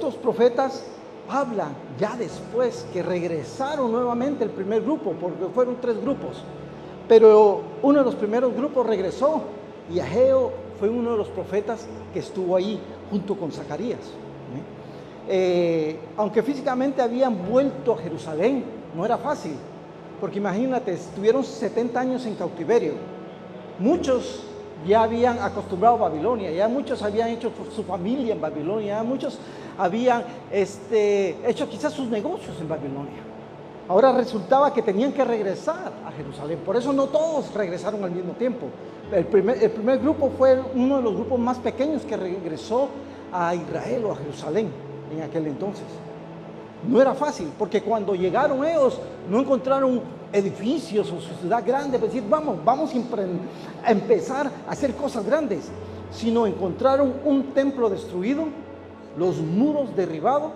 estos profetas hablan ya después que regresaron nuevamente el primer grupo, porque fueron 3 grupos. Pero uno de los primeros grupos regresó y Ageo fue uno de los profetas que estuvo ahí junto con Zacarías. Aunque físicamente habían vuelto a Jerusalén, no era fácil, porque imagínate, estuvieron 70 años en cautiverio. Muchos ya habían acostumbrado a Babilonia, ya muchos habían hecho su familia en Babilonia, ya muchos habían hecho quizás sus negocios en Babilonia. Ahora resultaba que tenían que regresar a Jerusalén. Por eso no todos regresaron al mismo tiempo. El primer grupo fue uno de los grupos más pequeños que regresó a Israel o a Jerusalén en aquel entonces. No era fácil, porque cuando llegaron ellos no encontraron edificios o ciudad grande para decir vamos a empezar a hacer cosas grandes, sino encontraron un templo destruido, los muros derribados,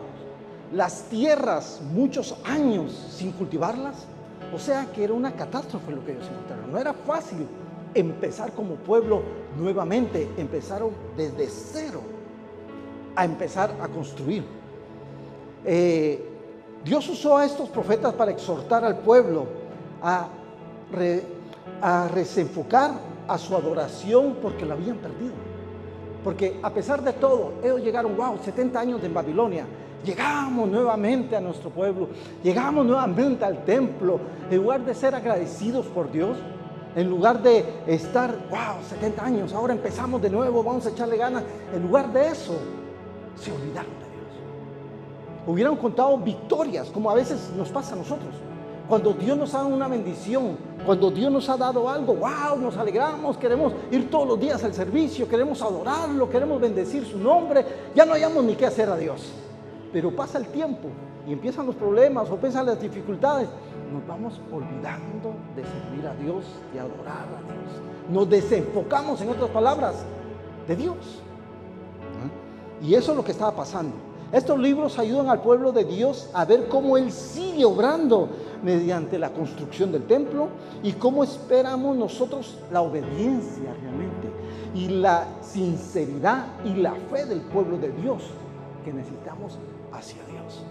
las tierras muchos años sin cultivarlas. O sea que era una catástrofe lo que ellos encontraron. No era fácil empezar como pueblo nuevamente. Empezaron desde cero a empezar a construir. Dios usó a estos profetas para exhortar al pueblo a desenfocar a su adoración, porque la habían perdido. Porque a pesar de todo, ellos llegaron, 70 años de Babilonia. Llegamos nuevamente a nuestro pueblo, llegamos nuevamente al templo. En lugar de ser agradecidos por Dios, en lugar de estar, 70 años, ahora empezamos de nuevo, vamos a echarle ganas. En lugar de eso, se olvidaron de Dios. Hubieran contado victorias, como a veces nos pasa a nosotros. Cuando Dios nos ha dado una bendición, cuando Dios nos ha dado algo, nos alegramos, queremos ir todos los días al servicio, queremos adorarlo, queremos bendecir su nombre, ya no hayamos ni qué hacer a Dios. Pero pasa el tiempo y empiezan los problemas o empiezan las dificultades, nos vamos olvidando de servir a Dios, de adorar a Dios. Nos desenfocamos, en otras palabras, de Dios. Y eso es lo que estaba pasando. Estos libros ayudan al pueblo de Dios a ver cómo Él sigue obrando mediante la construcción del templo y cómo esperamos nosotros la obediencia realmente y la sinceridad y la fe del pueblo de Dios que necesitamos hacia Dios.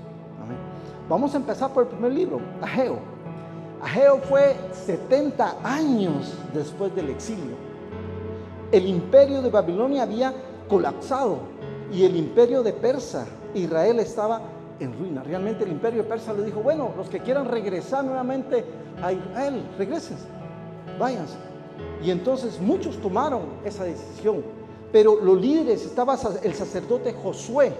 Amén. Vamos a empezar por el primer libro, Ageo. Ageo fue 70 años después del exilio. El imperio de Babilonia había colapsado y el imperio de Persia, Israel, estaba en ruina. Realmente el imperio de Persia le dijo, bueno, los que quieran regresar nuevamente a Israel, regresen, váyanse. Y entonces muchos tomaron esa decisión, pero los líderes, estaba el sacerdote Josué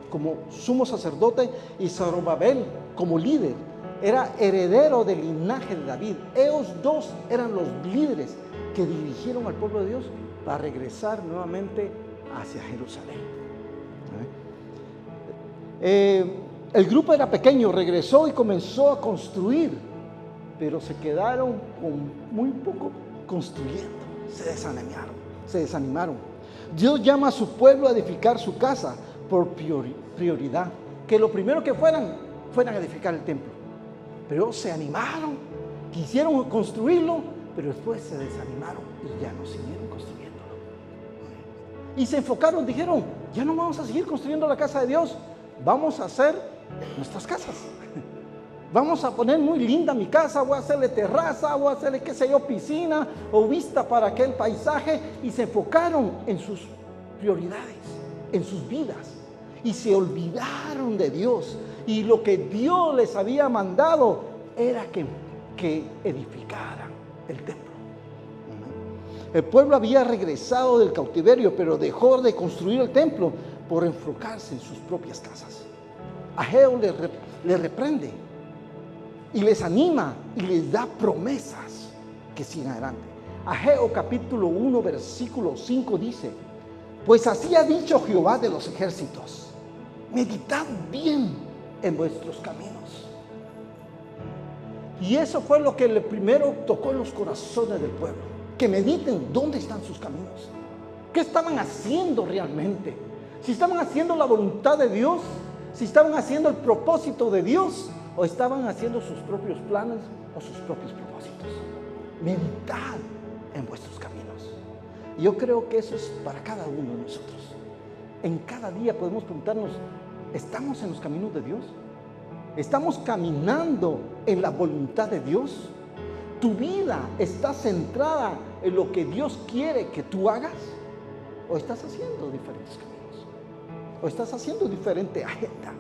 como sumo sacerdote y Zorobabel como líder, era heredero del linaje de David. Ellos dos eran los líderes que dirigieron al pueblo de Dios para regresar nuevamente hacia Jerusalén. El grupo era pequeño, regresó y comenzó a construir, pero se quedaron con muy poco construyendo, se desanimaron. Dios llama a su pueblo a edificar su casa por prioridad, que lo primero que fueran a edificar el templo, pero se animaron, quisieron construirlo, pero después se desanimaron y ya no siguieron construyéndolo. Y se enfocaron, dijeron, ya no vamos a seguir construyendo la casa de Dios, vamos a hacer nuestras casas. Vamos a poner muy linda mi casa, voy a hacerle terraza, voy a hacerle, piscina o vista para aquel paisaje. Y se enfocaron en sus prioridades, en sus vidas. Y se olvidaron de Dios. Y lo que Dios les había mandado era que edificaran el templo. El pueblo había regresado del cautiverio, pero dejó de construir el templo por enfocarse en sus propias casas. Ageo le reprende y les anima y les da promesas que sigan adelante. Ageo capítulo 1 versículo 5 dice, pues así ha dicho Jehová de los ejércitos, meditad bien en vuestros caminos. Y eso fue lo que primero tocó en los corazones del pueblo, que mediten dónde están sus caminos, qué estaban haciendo realmente, si estaban haciendo la voluntad de Dios, si estaban haciendo el propósito de Dios o estaban haciendo sus propios planes o sus propios propósitos. Meditad en vuestros caminos. Yo creo que eso es para cada uno de nosotros. En cada día podemos preguntarnos, ¿Estamos en los caminos de Dios? ¿Estamos caminando en la voluntad de Dios? ¿Tu vida está centrada en lo que Dios quiere que tú hagas? ¿O estás haciendo diferentes caminos? ¿O estás haciendo diferente agenda?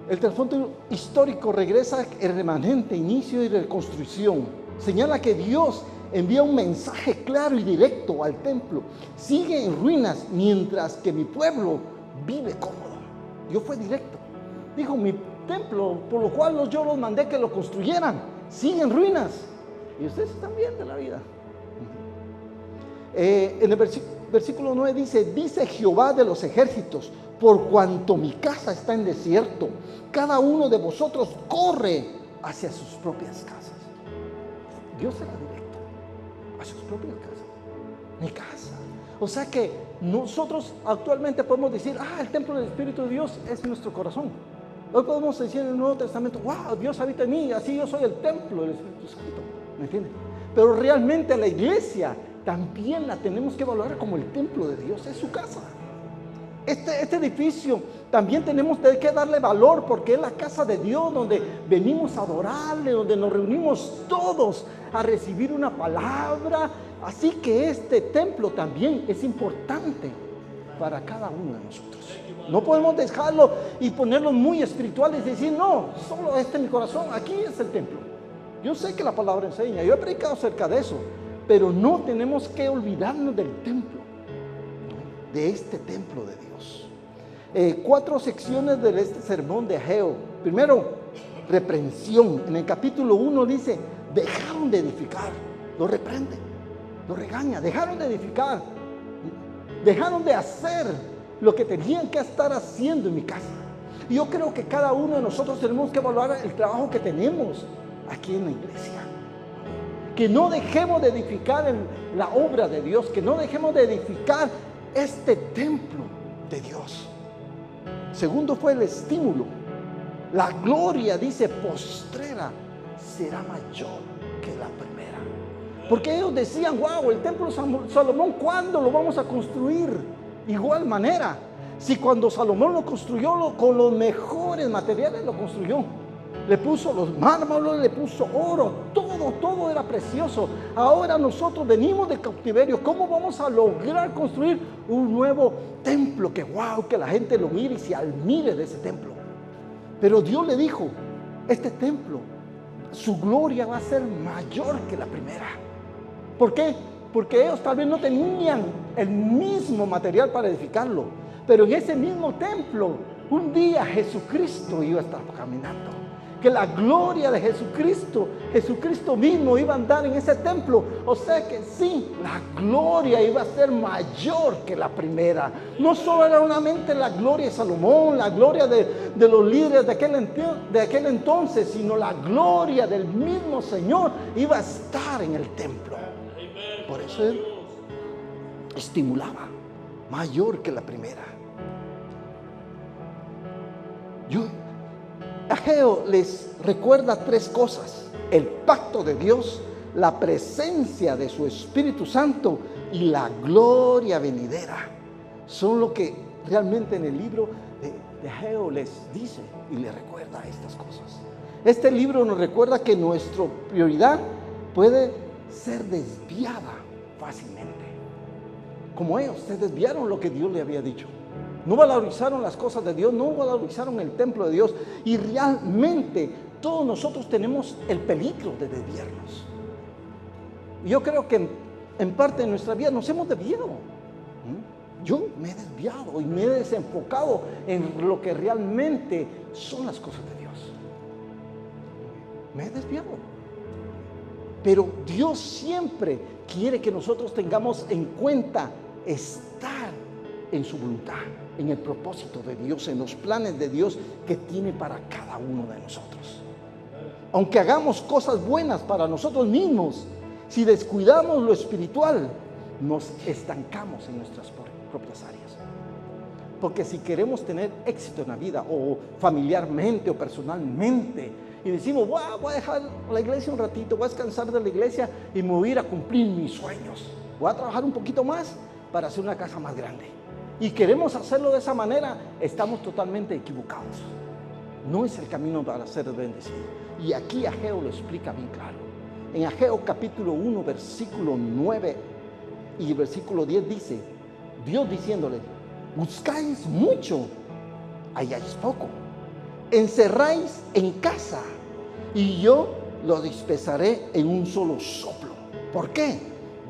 El trasfondo histórico regresa el remanente, inicio y reconstrucción. Señala que Dios envía un mensaje claro y directo al templo. Sigue en ruinas mientras que mi pueblo vive cómodo. Dios fue directo. Dijo, mi templo, por lo cual yo los mandé que lo construyeran, sigue en ruinas. Y ustedes están bien de la vida. En el versículo 9 dice Jehová de los ejércitos, por cuanto mi casa está en desierto, cada uno de vosotros corre hacia sus propias casas. Dios era directo a sus propias casas. Mi casa. O sea que nosotros actualmente podemos decir, el templo del Espíritu de Dios es nuestro corazón. Hoy podemos decir en el Nuevo Testamento, wow, Dios habita en mí, así yo soy el templo del Espíritu Santo. ¿Me entiendes? Pero realmente la iglesia también la tenemos que valorar como el templo de Dios, es su casa. Este edificio también tenemos que darle valor porque es la casa de Dios donde venimos a adorarle, donde nos reunimos todos a recibir una palabra. Así que este templo también es importante para cada uno de nosotros. No podemos dejarlo y ponerlo muy espirituales y decir, no, solo este es mi corazón, aquí es el templo. Yo sé que la palabra enseña, yo he predicado acerca de eso, pero no tenemos que olvidarnos del templo, de este templo de Dios. 4 secciones de este sermón de Ageo. Primero, reprensión. En el capítulo 1 dice, dejaron de edificar. Lo reprende, lo regaña. Dejaron de edificar, dejaron de hacer lo que tenían que estar haciendo en mi casa. Y yo creo que cada uno de nosotros tenemos que evaluar el trabajo que tenemos aquí en la iglesia. Que no dejemos de edificar la obra de Dios, que no dejemos de edificar este templo de Dios. Segundo fue el estímulo. La gloria, dice, postrera será mayor que la primera. Porque ellos decían, wow, el templo de Salomón, ¿cuándo lo vamos a construir? Igual manera, si cuando Salomón lo construyó con los mejores materiales lo construyó. Le puso los mármoles, le puso oro, todo era precioso. Ahora nosotros venimos del cautiverio. ¿Cómo vamos a lograr construir un nuevo templo? Que wow, que la gente lo mire y se admire de ese templo. Pero Dios le dijo, este templo, su gloria va a ser mayor que la primera. ¿Por qué? Porque ellos tal vez no tenían el mismo material para edificarlo. Pero en ese mismo templo, un día Jesucristo iba a estar caminando. Que la gloria de Jesucristo mismo iba a andar en ese templo. O sea que sí, la gloria iba a ser mayor que la primera. No solo era solamente la gloria de Salomón, la gloria de los líderes de aquel entonces, sino la gloria del mismo Señor iba a estar en el templo. Por eso él estimulaba, mayor que la primera. Ageo les recuerda 3 cosas: el pacto de Dios, la presencia de su Espíritu Santo y la gloria venidera. Son lo que realmente en el libro de Ageo les dice y les recuerda estas cosas. Este libro nos recuerda que nuestra prioridad puede ser desviada fácilmente. Como ellos se desviaron lo que Dios le había dicho. No valorizaron las cosas de Dios, no valorizaron el templo de Dios. Y realmente todos nosotros tenemos el peligro de desviarnos. Y yo creo que en parte de nuestra vida nos hemos desviado. Yo me he desviado y me he desenfocado en lo que realmente son las cosas de Dios. Me he desviado. Pero Dios siempre quiere que nosotros tengamos en cuenta estar en su voluntad, en el propósito de Dios, en los planes de Dios que tiene para cada uno de nosotros. Aunque hagamos cosas buenas para nosotros mismos, si descuidamos lo espiritual, nos estancamos en nuestras propias áreas. Porque si queremos tener éxito en la vida, o familiarmente o personalmente, y decimos, voy a dejar la iglesia un ratito, voy a descansar de la iglesia y me voy a ir a cumplir mis sueños, voy a trabajar un poquito más para hacer una casa más grande. y queremos hacerlo de esa manera, estamos totalmente equivocados. No es el camino para ser bendecido. Y aquí Ageo lo explica bien claro. En Ageo capítulo 1, versículo 9 y versículo 10 dice, Dios diciéndole, buscáis mucho, halláis poco. Encerráis en casa y yo lo dispersaré en un solo soplo. ¿Por qué?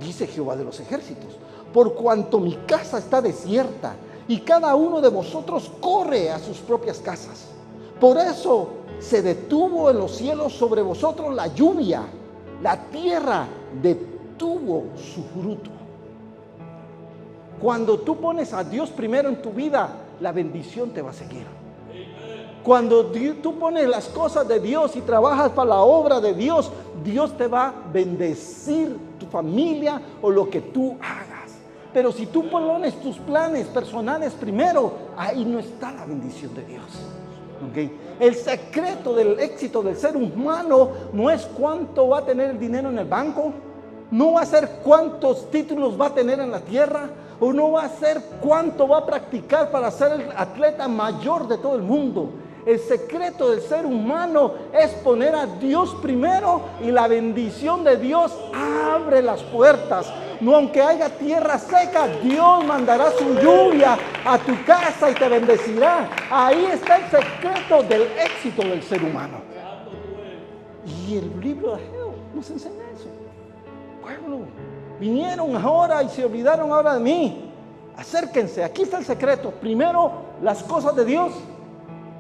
Dice Jehová de los ejércitos. Por cuanto mi casa está desierta y cada uno de vosotros corre a sus propias casas. Por eso se detuvo en los cielos sobre vosotros la lluvia. La tierra detuvo su fruto. Cuando tú pones a Dios primero en tu vida, la bendición te va a seguir. Cuando tú pones las cosas de Dios y trabajas para la obra de Dios, Dios te va a bendecir tu familia o lo que tú hagas. Pero si tú pones tus planes personales primero, ahí no está la bendición de Dios. ¿Okay? El secreto del éxito del ser humano no es cuánto va a tener el dinero en el banco, no va a ser cuántos títulos va a tener en la tierra, o no va a ser cuánto va a practicar para ser el atleta mayor de todo el mundo. El secreto del ser humano es poner a Dios primero y la bendición de Dios abre las puertas. No, aunque haya tierra seca, Dios mandará su lluvia a tu casa y te bendecirá. Ahí está el secreto del éxito del ser humano. Y el libro de Ageo nos enseña eso. Pueblo, vinieron ahora y se olvidaron ahora de mí. Acérquense, aquí está el secreto. Primero las cosas de Dios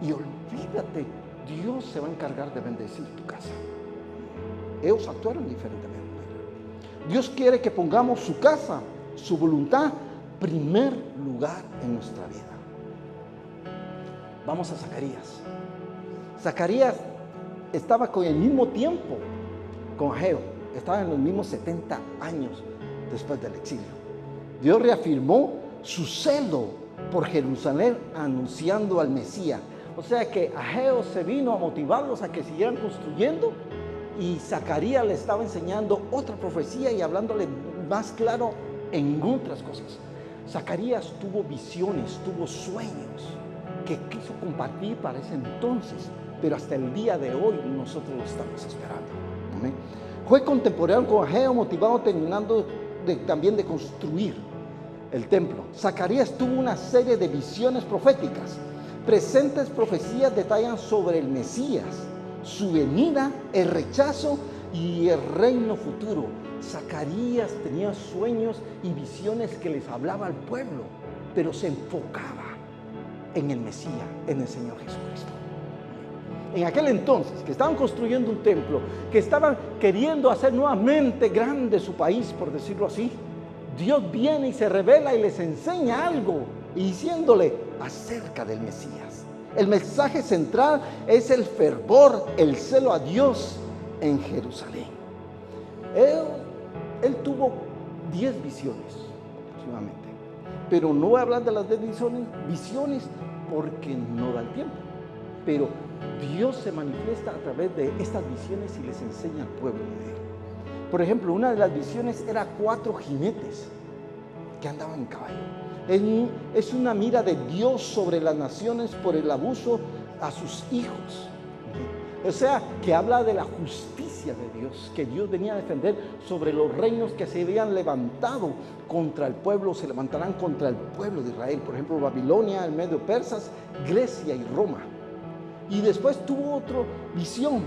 y olvídate, Dios se va a encargar de bendecir tu casa. Ellos actuaron diferentemente. Dios quiere que pongamos su casa, su voluntad, primer lugar en nuestra vida. Vamos a Zacarías. Zacarías estaba con el mismo tiempo con Ageo. Estaba en los mismos 70 años después del exilio. Dios reafirmó su celo por Jerusalén anunciando al Mesías. O sea que Ageo se vino a motivarlos a que siguieran construyendo, y Zacarías le estaba enseñando otra profecía y hablándole más claro en otras cosas. Zacarías tuvo visiones, tuvo sueños que quiso compartir para ese entonces, pero hasta el día de hoy nosotros lo estamos esperando. ¿Amén? Fue contemporáneo con Ageo, motivado terminando también de construir el templo. Zacarías tuvo una serie de visiones proféticas. Presentes profecías detallan sobre el Mesías, su venida, el rechazo y el reino futuro. Zacarías tenía sueños y visiones que les hablaba al pueblo, pero se enfocaba en el Mesías, en el Señor Jesucristo. En aquel entonces, que estaban construyendo un templo, que estaban queriendo hacer nuevamente grande su país, por decirlo así, Dios viene y se revela y les enseña algo, diciéndole acerca del Mesías. El mensaje central es el fervor, el celo a Dios en Jerusalén. Él tuvo 10 visiones aproximadamente, pero no voy a hablar de las 10 visiones porque no da el tiempo. Pero Dios se manifiesta a través de estas visiones y les enseña al pueblo de Él. Por ejemplo, una de las visiones era 4 jinetes que andaban en caballo. Es una mira de Dios sobre las naciones por el abuso a sus hijos. O sea, que habla de la justicia de Dios, que Dios venía a defender sobre los reinos que se habían levantado contra el pueblo, se levantarán contra el pueblo de Israel. Por ejemplo, Babilonia, el Medio Persas, Grecia y Roma. Y después tuvo otra visión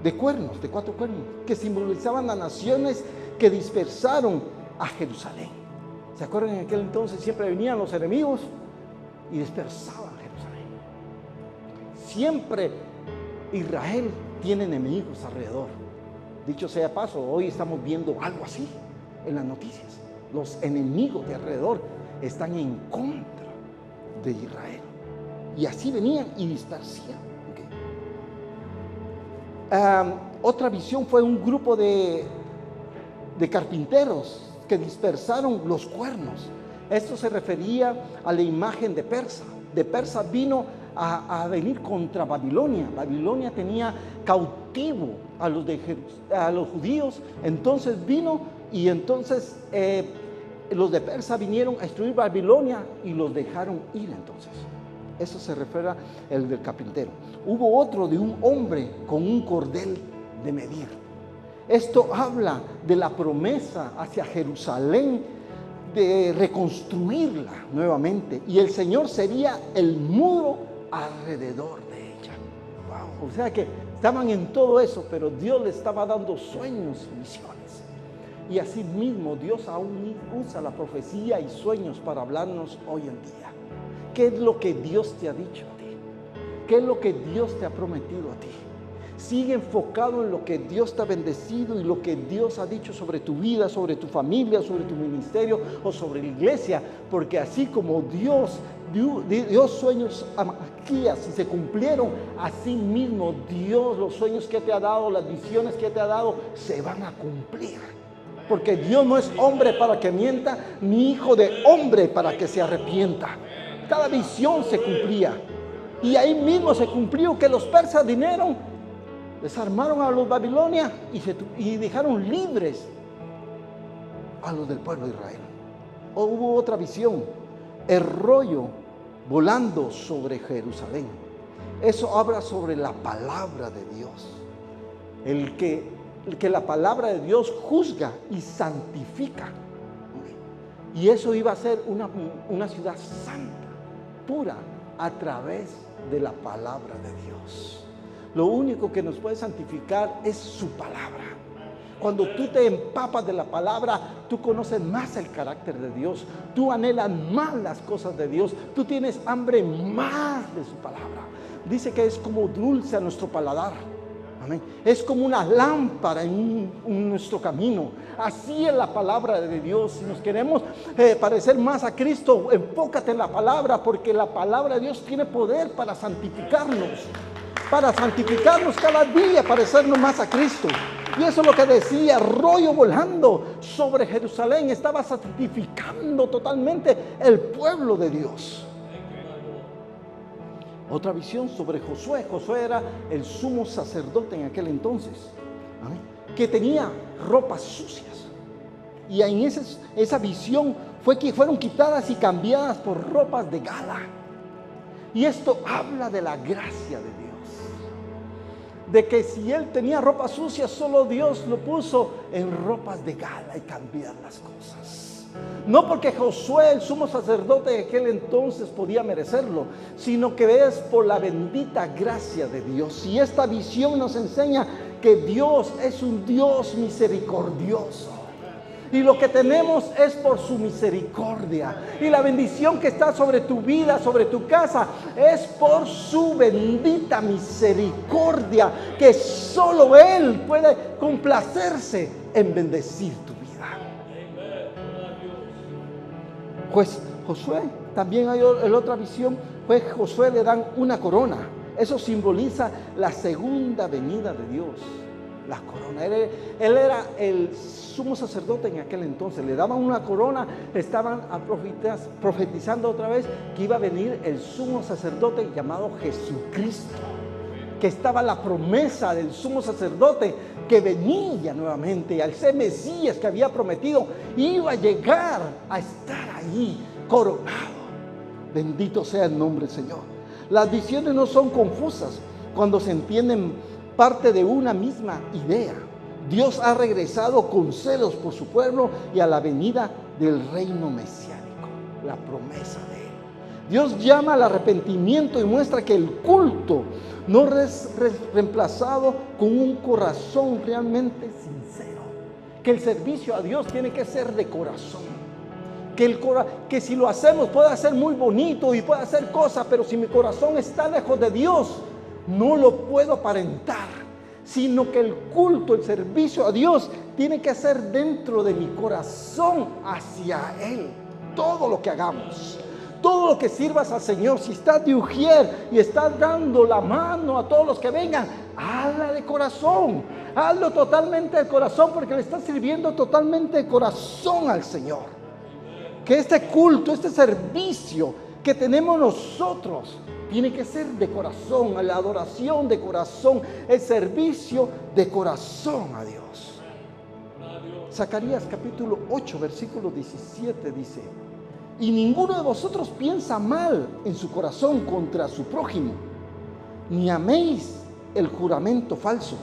de cuernos, de 4 cuernos, que simbolizaban las naciones que dispersaron a Jerusalén. ¿Se acuerdan? En aquel entonces siempre venían los enemigos y dispersaban Jerusalén. Siempre Israel tiene enemigos alrededor. Dicho sea paso, hoy estamos viendo algo así en las noticias. Los enemigos de alrededor están en contra de Israel. Y así venían y dispersían. Otra visión fue un grupo de carpinteros que dispersaron los cuernos. Esto se refería a la imagen de Persa. De Persa vino a venir contra Babilonia. Babilonia tenía cautivo a los judíos. Entonces vino y entonces los de Persa vinieron a destruir Babilonia y los dejaron ir entonces. Eso se refiere al del carpintero. Hubo otro de un hombre con un cordel de medir. Esto habla de la promesa hacia Jerusalén de reconstruirla nuevamente. Y el Señor sería el muro alrededor de ella. Wow. O sea que estaban en todo eso, pero Dios le estaba dando sueños y visiones. Y así mismo Dios aún usa la profecía y sueños para hablarnos hoy en día. ¿Qué es lo que Dios te ha dicho a ti? ¿Qué es lo que Dios te ha prometido a ti? Sigue enfocado en lo que Dios te ha bendecido y lo que Dios ha dicho sobre tu vida, sobre tu familia, sobre tu ministerio o sobre la iglesia. Porque así como Dios dio sueños a Malaquías y se cumplieron, así mismo Dios, los sueños que te ha dado, las visiones que te ha dado, se van a cumplir. Porque Dios no es hombre para que mienta, ni hijo de hombre para que se arrepienta. Cada visión se cumplía. Y ahí mismo se cumplió que los persas vinieron, desarmaron a los Babilonia y dejaron libres a los del pueblo de Israel. O hubo otra visión, el rollo volando sobre Jerusalén. Eso habla sobre la palabra de Dios. El que la palabra de Dios juzga y santifica. Y eso iba a ser una ciudad santa, pura, a través de la palabra de Dios. Lo único que nos puede santificar es su palabra. Cuando tú te empapas de la palabra, tú conoces más el carácter de Dios, tú anhelas más las cosas de Dios, tú tienes hambre más de su palabra. Dice que es como dulce a nuestro paladar. Amén. Es como una lámpara en nuestro camino. Así es la palabra de Dios. Si nos queremos parecer más a Cristo, enfócate en la palabra, porque la palabra de Dios tiene poder para santificarnos cada día, parecernos más a Cristo. Y eso es lo que decía, rollo volando sobre Jerusalén, estaba santificando totalmente el pueblo de Dios. Otra visión sobre Josué. Josué era el sumo sacerdote en aquel entonces, ¿amén?, que tenía ropas sucias. Y en esa visión fue que fueron quitadas y cambiadas por ropas de gala. Y esto habla de la gracia de Dios. De que si él tenía ropas sucias, solo Dios lo puso en ropas de gala y cambiar las cosas. No porque Josué, el sumo sacerdote de aquel entonces, podía merecerlo, sino que es por la bendita gracia de Dios. Y esta visión nos enseña que Dios es un Dios misericordioso. Y lo que tenemos es por su misericordia. Y la bendición que está sobre tu vida, sobre tu casa, es por su bendita misericordia, que solo Él puede complacerse en bendecir tu vida. Pues Josué, también hay otra visión, pues Josué le dan una corona. Eso simboliza la segunda venida de Dios, la corona. Él era el sumo sacerdote en aquel entonces, le daban una corona, estaban profetizando otra vez que iba a venir el sumo sacerdote llamado Jesucristo, que estaba la promesa del sumo sacerdote que venía nuevamente, al ser Mesías que había prometido, iba a llegar a estar ahí coronado. Bendito sea el nombre del Señor. Las visiones no son confusas cuando se entienden parte de una misma idea. Dios ha regresado con celos por su pueblo y a la venida del reino mesiánico, la promesa de Él. Dios llama al arrepentimiento y muestra que el culto no es reemplazado con un corazón realmente sincero. Que el servicio a Dios tiene que ser de corazón. Que si lo hacemos puede ser muy bonito y puede hacer cosas, pero si mi corazón está lejos de Dios, no lo puedo aparentar. Sino que el culto, el servicio a Dios tiene que ser dentro de mi corazón hacia Él. Todo lo que hagamos, todo lo que sirvas al Señor, si estás de ujier y estás dando la mano a todos los que vengan, hazla de corazón, hazlo totalmente de corazón, porque le estás sirviendo totalmente de corazón al Señor. Que este culto, este servicio que tenemos nosotros, tiene que ser de corazón, la adoración de corazón, el servicio de corazón a Dios. Zacarías capítulo 8, versículo 17 dice: y ninguno de vosotros piensa mal en su corazón contra su prójimo, ni améis el juramento falso,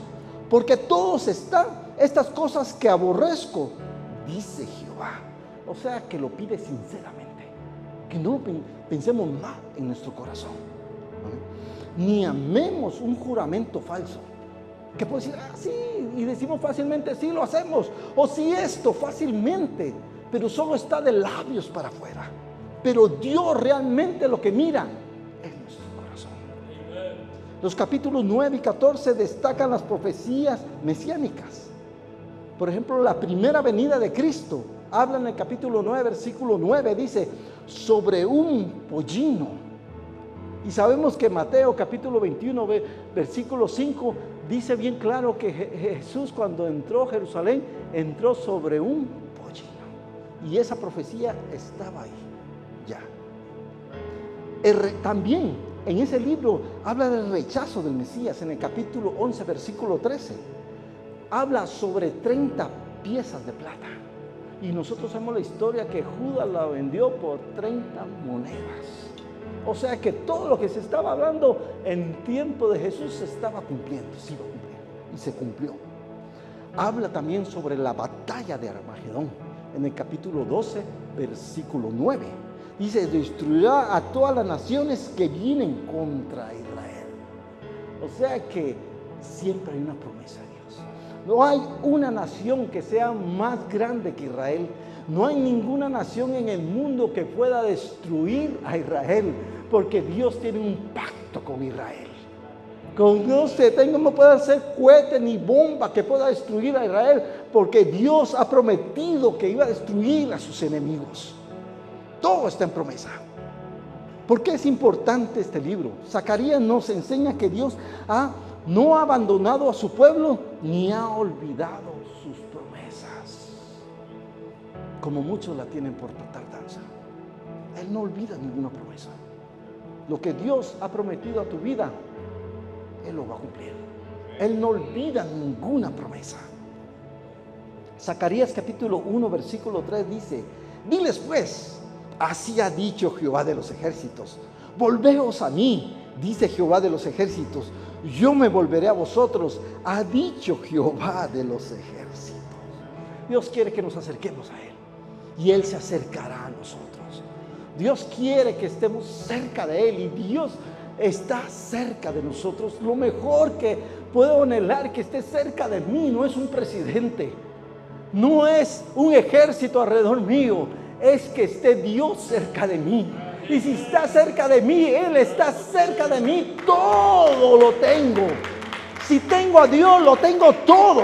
porque todos están estas cosas que aborrezco, dice Jehová. O sea, que lo pide sinceramente, que no pensemos mal en nuestro corazón, ¿no? Ni amemos un juramento falso, que puede decir, sí, y decimos fácilmente, sí, lo hacemos, o sí, esto fácilmente, pero solo está de labios para afuera. Pero Dios realmente lo que mira es nuestro corazón. Los capítulos 9 y 14 destacan las profecías mesiánicas. Por ejemplo, la primera venida de Cristo habla en el capítulo 9, versículo 9, dice, sobre un pollino. Y sabemos que Mateo capítulo 21, versículo 5, dice bien claro que Jesús, cuando entró a Jerusalén, entró sobre un pollino. Y esa profecía estaba ahí ya. También en ese libro habla del rechazo del Mesías. En el capítulo 11, versículo 13, habla sobre 30 piezas de plata. Y nosotros sabemos la historia que Judas la vendió por 30 monedas. O sea que todo lo que se estaba hablando en tiempo de Jesús se estaba cumpliendo, se iba a cumplir y se cumplió. Habla también sobre la batalla de Armagedón en el capítulo 12, versículo 9. Dice, destruirá a todas las naciones que vienen contra Israel. O sea que siempre hay una promesa de Dios. No hay una nación que sea más grande que Israel. No hay ninguna nación en el mundo que pueda destruir a Israel, porque Dios tiene un pacto con Israel. Con Dios no puede hacer cohete ni bomba que pueda destruir a Israel, porque Dios ha prometido que iba a destruir a sus enemigos. Todo está en promesa. ¿Por qué es importante este libro? Zacarías nos enseña que Dios no ha abandonado a su pueblo ni ha olvidado sus promesas, como muchos la tienen por tardanza. Él no olvida ninguna promesa. Lo que Dios ha prometido a tu vida, Él lo va a cumplir. Él no olvida ninguna promesa. Zacarías capítulo 1, versículo 3 dice, diles pues, así ha dicho Jehová de los ejércitos, volveos a mí, dice Jehová de los ejércitos, yo me volveré a vosotros, ha dicho Jehová de los ejércitos. Dios quiere que nos acerquemos a Él y Él se acercará a nosotros. Dios quiere que estemos cerca de Él y Dios está cerca de nosotros. Lo mejor que puedo anhelar que esté cerca de mí no es un presidente, no es un ejército alrededor mío, es que esté Dios cerca de mí. Y si está cerca de mí, Él está cerca de mí, todo lo tengo. Si tengo a Dios, lo tengo todo.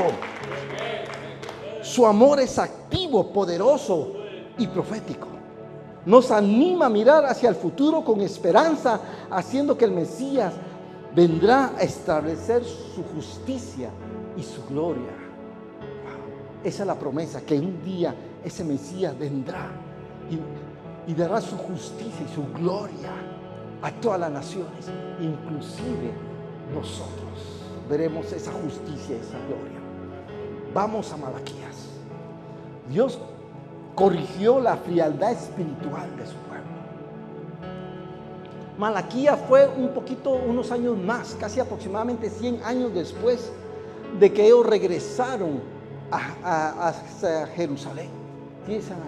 Su amor es activo, poderoso y profético. Nos anima a mirar hacia el futuro con esperanza, haciendo que el Mesías vendrá a establecer su justicia y su gloria. Esa es la promesa, que un día ese Mesías vendrá y dará su justicia y su gloria a todas las naciones, inclusive nosotros veremos esa justicia y esa gloria. Vamos a Malaquías. Dios corrigió la frialdad espiritual de su pueblo. Malaquías fue unos años más, casi aproximadamente 100 años después de que ellos regresaron a Jerusalén. 10 años.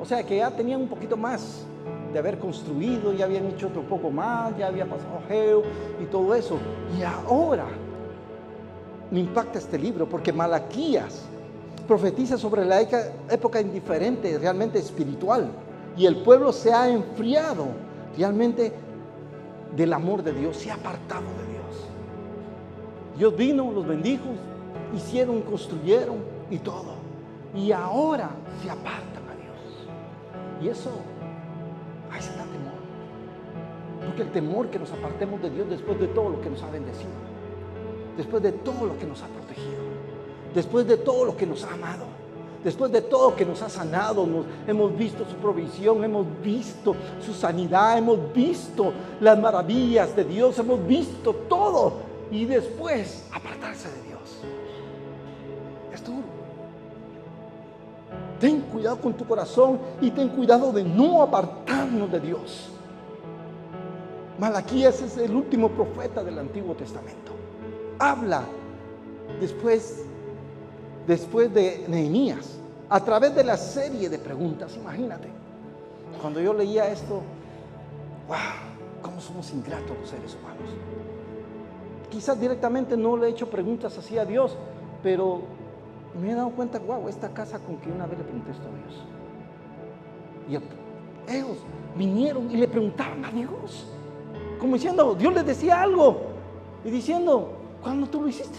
O sea que ya tenían un poquito más de haber construido, ya habían hecho otro poco más, ya había pasado Geo y todo eso. Y ahora me impacta este libro porque Malaquías profetiza sobre la época indiferente, realmente espiritual, y el pueblo se ha enfriado realmente del amor de Dios, se ha apartado de Dios. Dios vino, los bendijo, hicieron, construyeron y todo, y ahora se apartan a Dios. Y eso, ahí se da temor, porque el temor que nos apartemos de Dios después de todo lo que nos ha bendecido, después de todo lo que nos ha protegido, después de todo lo que nos ha amado, después de todo lo que nos ha sanado, hemos visto su provisión, hemos visto su sanidad, hemos visto las maravillas de Dios, hemos visto todo, y después apartarse de Dios es duro. Ten cuidado con tu corazón y ten cuidado de no apartarnos de Dios. Malaquías es el último profeta del Antiguo Testamento. Habla después de Nehemías, a través de la serie de preguntas. Imagínate, cuando yo leía esto, wow, cómo somos ingratos los seres humanos. Quizás directamente no le he hecho preguntas así a Dios, pero me he dado cuenta, wow, esta casa con que una vez le pregunté esto a Dios. Y ellos vinieron y le preguntaban a Dios, como diciendo, Dios les decía algo, y diciendo, ¿cuándo tú lo hiciste?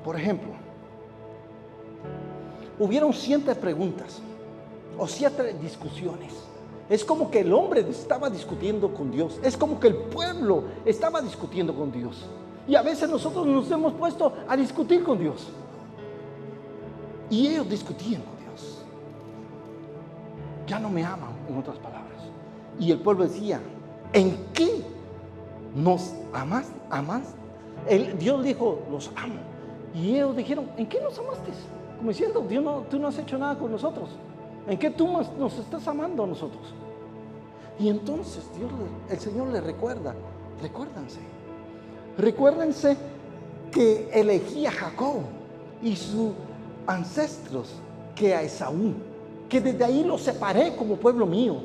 Por ejemplo, hubieron 7 preguntas o 7 discusiones. Es como que el hombre estaba discutiendo con Dios. Es como que el pueblo estaba discutiendo con Dios. Y a veces nosotros nos hemos puesto a discutir con Dios. Y ellos discutían con Dios. Ya no me aman, en otras palabras. Y el pueblo decía, ¿en qué nos amas? Dios dijo, los amo. Y ellos dijeron, ¿en qué nos amaste? Como diciendo, Dios tú no has hecho nada con nosotros. ¿En qué tú nos estás amando a nosotros? Y entonces el Señor les recuerda, recuérdense que elegí a Jacob y sus ancestros que a Esaú, que desde ahí los separé como pueblo mío,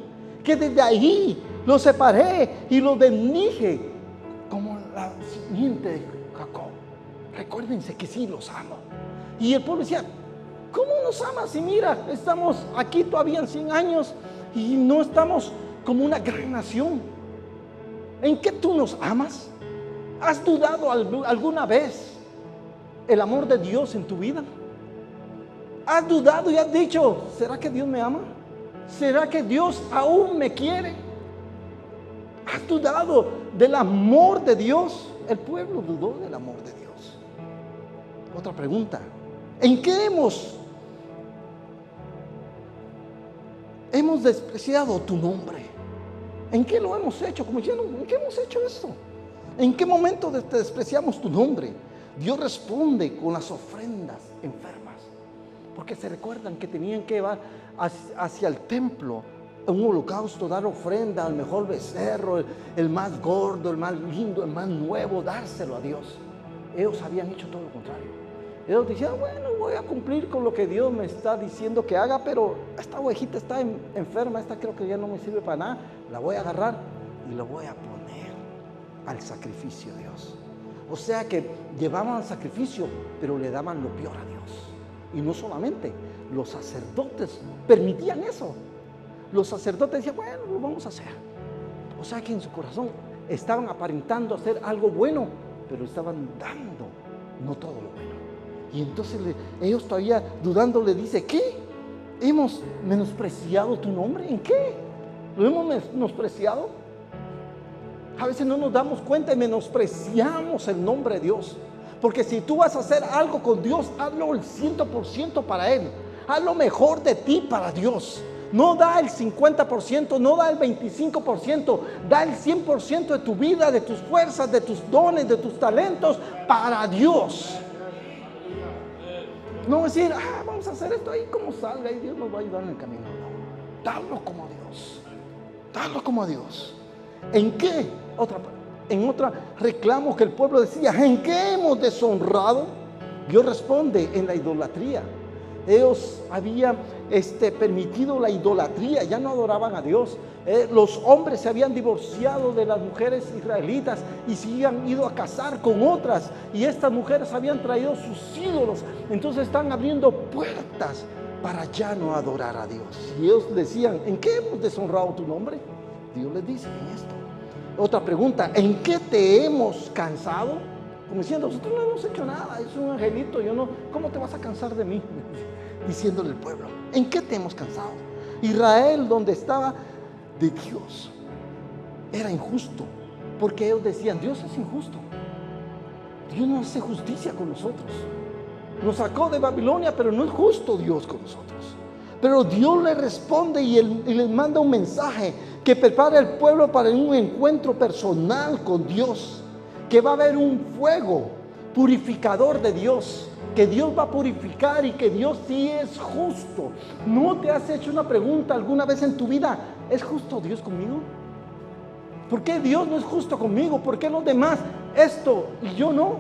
que desde ahí los separé y los bendije como la simiente de Jacob. Recuérdense que sí los amo. Y el pueblo decía, ¿cómo nos amas? Y mira, estamos aquí todavía en 100 años y no estamos como una gran nación. ¿En qué tú nos amas? ¿Has dudado alguna vez el amor de Dios en tu vida? ¿Has dudado y has dicho, ¿será que Dios me ama? ¿Será que Dios aún me quiere? ¿Has dudado del amor de Dios? El pueblo dudó del amor de Dios. Otra pregunta, ¿en qué hemos despreciado tu nombre? ¿En qué lo hemos hecho? Como diciendo, ¿en qué hemos hecho esto? ¿En qué momento te despreciamos tu nombre? Dios responde con las ofrendas enfermas, porque se recuerdan que tenían que llevar hacia el templo un holocausto, dar ofrenda al mejor becerro, el más gordo, el más lindo, el más nuevo, dárselo a Dios. Ellos habían hecho todo lo contrario. Ellos decían, bueno, voy a cumplir con lo que Dios me está diciendo que haga, pero esta ovejita está enferma, esta creo que ya no me sirve para nada, la voy a agarrar y la voy a poner al sacrificio a Dios. O sea que llevaban al sacrificio, pero le daban lo peor a Dios. Y no solamente, los sacerdotes permitían eso. Los sacerdotes decían, bueno, lo vamos a hacer. O sea que en su corazón estaban aparentando hacer algo bueno, pero estaban dando no todo lo bueno. Y entonces ellos todavía dudando le dice, ¿qué? ¿Hemos menospreciado tu nombre? ¿En qué? ¿Lo hemos menospreciado? A veces no nos damos cuenta y menospreciamos el nombre de Dios. Porque si tú vas a hacer algo con Dios, hazlo el 100% para Él. Haz lo mejor de ti para Dios. No da el 50%, no da el 25%, da el 100% de tu vida, de tus fuerzas, de tus dones, de tus talentos para Dios. No decir, vamos a hacer esto ahí como salga y Dios nos va a ayudar en el camino. No, dalo como Dios. Dalo como Dios. ¿En qué? En otra reclamo que el pueblo decía, ¿en qué hemos deshonrado? Dios responde, en la idolatría. Ellos habían permitido la idolatría, ya no adoraban a Dios. Los hombres se habían divorciado de las mujeres israelitas y se habían ido a casar con otras, y estas mujeres habían traído sus ídolos. Entonces están abriendo puertas para ya no adorar a Dios. Y ellos decían, ¿en qué hemos deshonrado tu nombre? Dios les dice, en esto. Otra pregunta, ¿en qué te hemos cansado? Como diciendo, nosotros no hemos hecho nada, es un angelito, ¿cómo te vas a cansar de mí? Diciéndole al pueblo, ¿en qué te hemos cansado? Israel, donde estaba de Dios, era injusto, porque ellos decían, Dios es injusto, Dios no hace justicia con nosotros, nos sacó de Babilonia, pero no es justo Dios con nosotros. Pero Dios le responde y les manda un mensaje que prepara al pueblo para un encuentro personal con Dios, que va a haber un fuego purificador de Dios, que Dios va a purificar y que Dios sí es justo. ¿No te has hecho una pregunta alguna vez en tu vida? ¿Es justo Dios conmigo? ¿Por qué Dios no es justo conmigo? ¿Por qué los demás esto y yo no?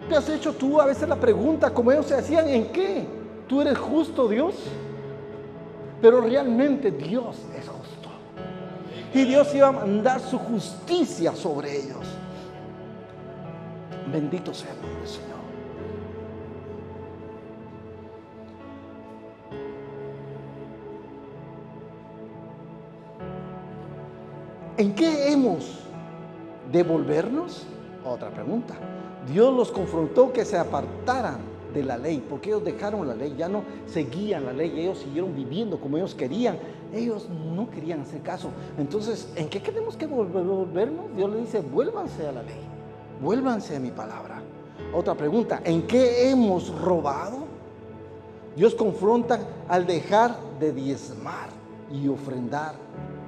¿Te has hecho tú a veces la pregunta como ellos se hacían? ¿En qué? ¿Tú eres justo, Dios? Pero realmente Dios es justo. Y Dios iba a mandar su justicia sobre ellos. Bendito sea el nombre del Señor. ¿En qué hemos de volvernos? Otra pregunta. Dios los confrontó que se apartaran de la ley, porque ellos dejaron la ley, ya no seguían la ley, ellos siguieron viviendo como ellos querían, ellos no querían hacer caso. Entonces, ¿en qué tenemos que volvernos? Dios le dice, vuélvanse a la ley, vuélvanse a mi palabra. Otra pregunta, ¿en qué hemos robado? Dios confronta al dejar de diezmar y ofrendar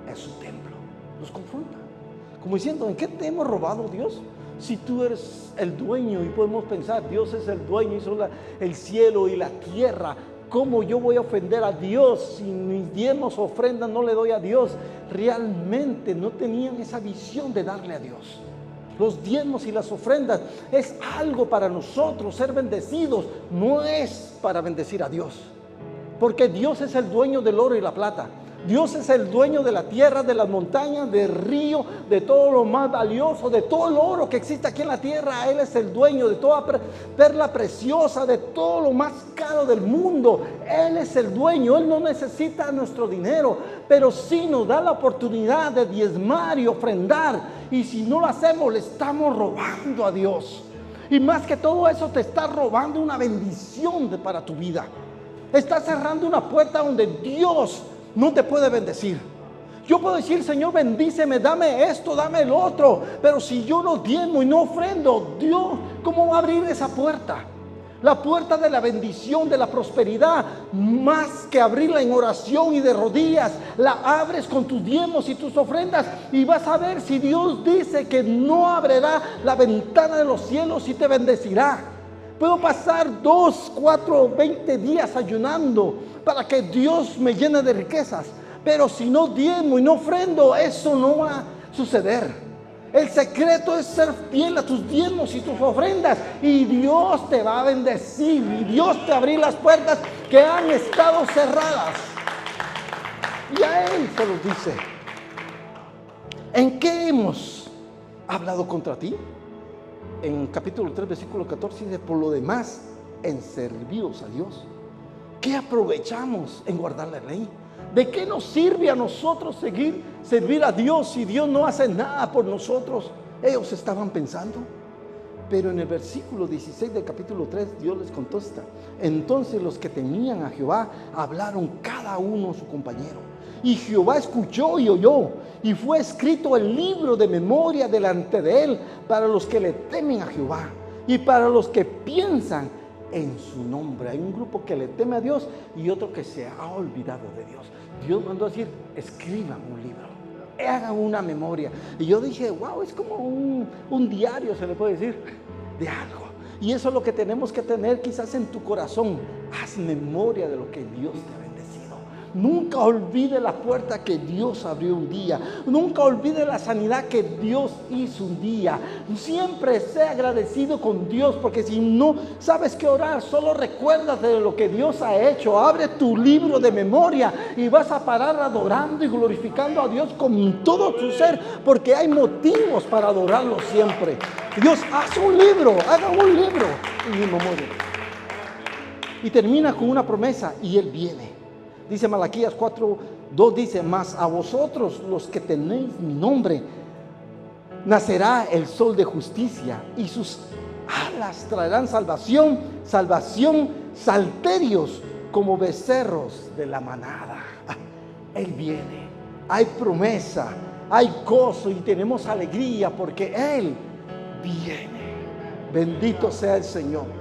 a su templo. Los confronta, como diciendo, ¿en qué te hemos robado, Dios? Si tú eres el dueño, y podemos pensar, Dios es el dueño, hizo el cielo y la tierra, ¿cómo yo voy a ofender a Dios? Si mis diezmos o ofrendas no le doy a Dios. Realmente no tenían esa visión de darle a Dios. Los diezmos y las ofrendas es algo para nosotros, ser bendecidos, no es para bendecir a Dios. Porque Dios es el dueño del oro y la plata. Dios es el dueño de la tierra, de las montañas, del río, de todo lo más valioso, de todo el oro que existe aquí en la tierra. Él es el dueño de toda perla preciosa, de todo lo más caro del mundo. Él es el dueño, Él no necesita nuestro dinero, pero sí nos da la oportunidad de diezmar y ofrendar. Y si no lo hacemos, le estamos robando a Dios. Y más que todo eso, te está robando una bendición para tu vida. Estás cerrando una puerta donde Dios no te puede bendecir. Yo puedo decir, Señor, bendíceme, dame esto, dame el otro, pero si yo no diezmo y no ofrendo, Dios, ¿cómo va a abrir esa puerta? La puerta de la bendición, de la prosperidad, más que abrirla en oración y de rodillas, la abres con tus diezmos y tus ofrendas, y vas a ver si Dios dice que no abrirá la ventana de los cielos y te bendecirá. Puedo pasar 2, 4, 20 días ayunando para que Dios me llene de riquezas. Pero si no diezmo y no ofrendo, eso no va a suceder. El secreto es ser fiel a tus diezmos y tus ofrendas. Y Dios te va a bendecir. Y Dios te va a abrir las puertas que han estado cerradas. Y a Él se los dice. ¿En qué hemos hablado contra ti? En capítulo 3, versículo 14 dice, por lo demás, en serviros a Dios. ¿Qué aprovechamos en guardar la ley? ¿De qué nos sirve a nosotros servir a Dios si Dios no hace nada por nosotros? Ellos estaban pensando. Pero en el versículo 16 del capítulo 3, Dios les contesta. Entonces los que temían a Jehová hablaron cada uno a su compañero. Y Jehová escuchó y oyó, y fue escrito el libro de memoria delante de él para los que le temen a Jehová y para los que piensan en su nombre. Hay un grupo que le teme a Dios y otro que se ha olvidado de Dios. Dios mandó a decir, escriban un libro, hagan una memoria. Y yo dije, wow, es como un diario, se le puede decir, de algo. Y eso es lo que tenemos que tener quizás en tu corazón. Haz memoria de lo que Dios te ha bendecido. Nunca olvide la puerta que Dios abrió un día. Nunca olvide la sanidad que Dios hizo un día. Siempre sea agradecido con Dios, porque si no sabes qué orar, solo recuérdate de lo que Dios ha hecho. Abre tu libro de memoria y vas a parar adorando y glorificando a Dios con todo tu ser, porque hay motivos para adorarlo siempre. Dios, haz un libro, haga un libro en mi memoria. Y termina con una promesa, y Él viene. Dice Malaquías 4:2, dice, mas a vosotros los que tenéis mi nombre, nacerá el sol de justicia, y sus alas traerán salvación, salterios como becerros de la manada. Él viene, hay promesa, hay gozo y tenemos alegría porque Él viene. Bendito sea el Señor.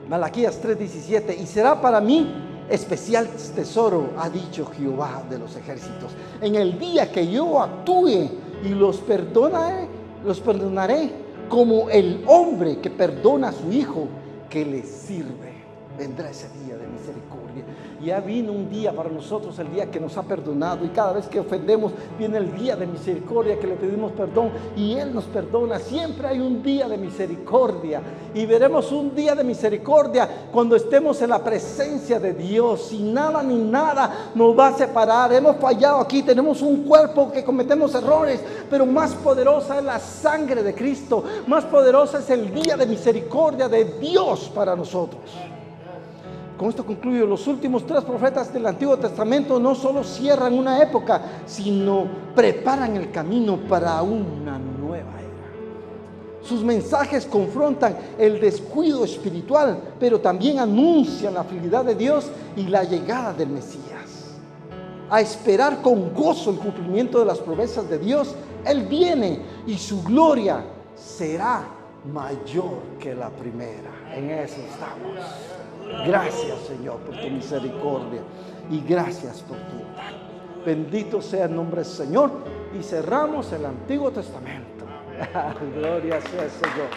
Malaquías 3:17, y será para mí especial tesoro, ha dicho Jehová de los ejércitos. En el día que yo actúe y los perdonaré, como el hombre que perdona a su hijo que le sirve. Vendrá ese día de misericordia. Ya vino un día para nosotros, el día que nos ha perdonado, y cada vez que ofendemos viene el día de misericordia, que le pedimos perdón y Él nos perdona. Siempre hay un día de misericordia, y veremos un día de misericordia cuando estemos en la presencia de Dios, y nada ni nada nos va a separar. Hemos fallado aquí, tenemos un cuerpo que cometemos errores, pero más poderosa es la sangre de Cristo, más poderosa es el día de misericordia de Dios para nosotros. Con esto concluyo. Los últimos 3 profetas del Antiguo Testamento no solo cierran una época, sino preparan el camino para una nueva era. Sus mensajes confrontan el descuido espiritual, pero también anuncian la fidelidad de Dios y la llegada del Mesías. A esperar con gozo el cumplimiento de las promesas de Dios. Él viene y su gloria será mayor que la primera. En eso estamos. Gracias, Señor, por tu misericordia, y gracias por tu bondad. Bendito sea el nombre del Señor. Y cerramos el Antiguo Testamento. Gloria sea el Señor.